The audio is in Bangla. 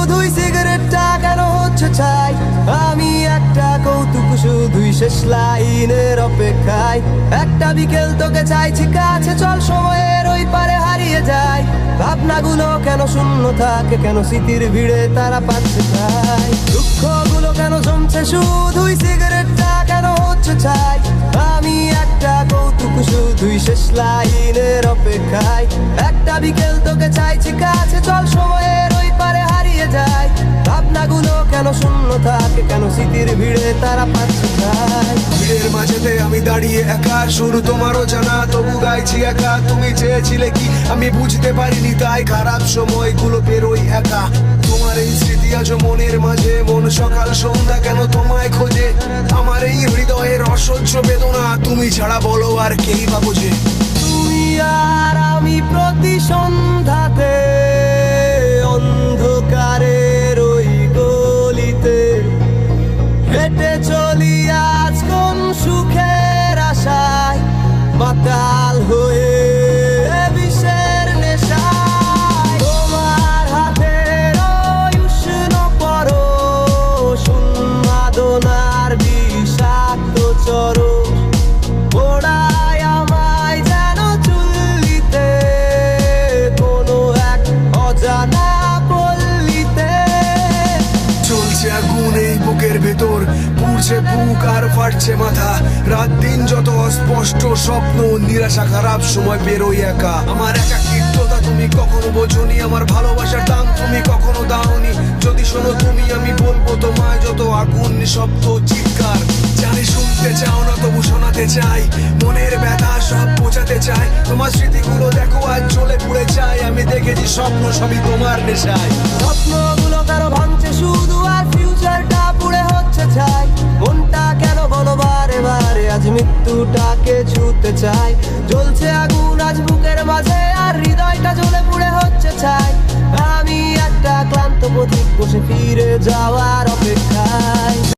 শুধুই সিগারেটটা কেন হচ্ছে চাই, আমি একটা কৌতুক শুধুই শেষ লাইনের অপেক্ষায়। একটা বিকেল তোকে চাইছি কাছে, চল সময়ের ওই পারে হারিয়ে যায়। ভাবনাগুলো কেন শূন্য থাকে, কেন স্মৃতির ভিড়ে তারা পাচ্ছে চাই। দুঃখগুলো কেন জমছে শুধুই সিগারেটটা কেন হচ্ছে চাই, আমি একটা কৌতুক শুধুই শেষ লাইনের অপেক্ষায়। একটা বিকেল তোকে চাইছি কাছে, চল সময়ের ওই পারে হারিয়ে যায়। ভাবনাগুলো কেন শূন্য থাকে, কেন স্মৃতির ভিড়ে তারা পাচ্ছে চাই। ভিড়ের মাঝেতে আমি দাঁড়িয়ে একা, শুরু তোমারও জানা তবু গাইছি একা। তুমি চেয়েছিলে কি আমি বুঝতে পারিনি, তাই খারাপ সময়গুলো পেরোই একা। তোমার এই স্মৃতি আজ মনের মাঝে, মন সকাল সন্ধ্যা কেন তোমায় খোঁজে। আমার এই হৃদয়ের অসহ্য বেদনা, তুমি ছাড়া বলো আর কেই বা বোঝে। তুমি আর আমি প্রতি সন্ধ্যাতে অন্ধকারের ওই গলিতে হেঁটে চলি আজ কোন সুখের আশায়, মাতাল হয়ে বিষের নেশায়। তোমার হাতের ওই উষ্ণ পরশ, উন্মাদনার বিষাক্ত চরম ওড়ায় আমায় যেন চুল্লিতে, কোনো এক অজানা পল্লীতে। চলছে আগুন এই বুকের ভেতর, পুড়ছে বুক আর ফাটছে মাথা। রাত দিন যত অস্পষ্ট স্বপ্ন, নিরাশা খারাপ সময় বেরোই একা। আমার একাকিত্বতা তুমি কখনো বোঝনি, আমার ভালোবাসার দাম তুমি কখনো দাওনি। যদি শোনো তুমি আমি বলবো তোমায় যত আগুন নিঃশব্দ চিৎকার। জানি শুনতে চাও না তবু শোনাতে চাই, মনের ব্যথা সব বোঝাতে চাই। তোমার স্মৃতিগুলো দেখো আজ জ্বলে পুড়ে চাই, আমি দেখেছি স্বপ্ন সবই তোমার নেশায়। স্বপ্নগুলো কেন ভাঙছে শুধু আর ফিউচারটা পুড়ে হচ্ছে চাই। মনটা কেন বলো বারে বারে আজ মৃত্যুটাকে ছুঁতে চাই। জ্বলছে আগুন আজ বুকের মাঝে আর হৃদয়টা জ্বলে পুড়ে হচ্ছে চাই। আমি একটা ক্লান্ত পথিক বসে ফিরে যাওয়ার অপেক্ষা।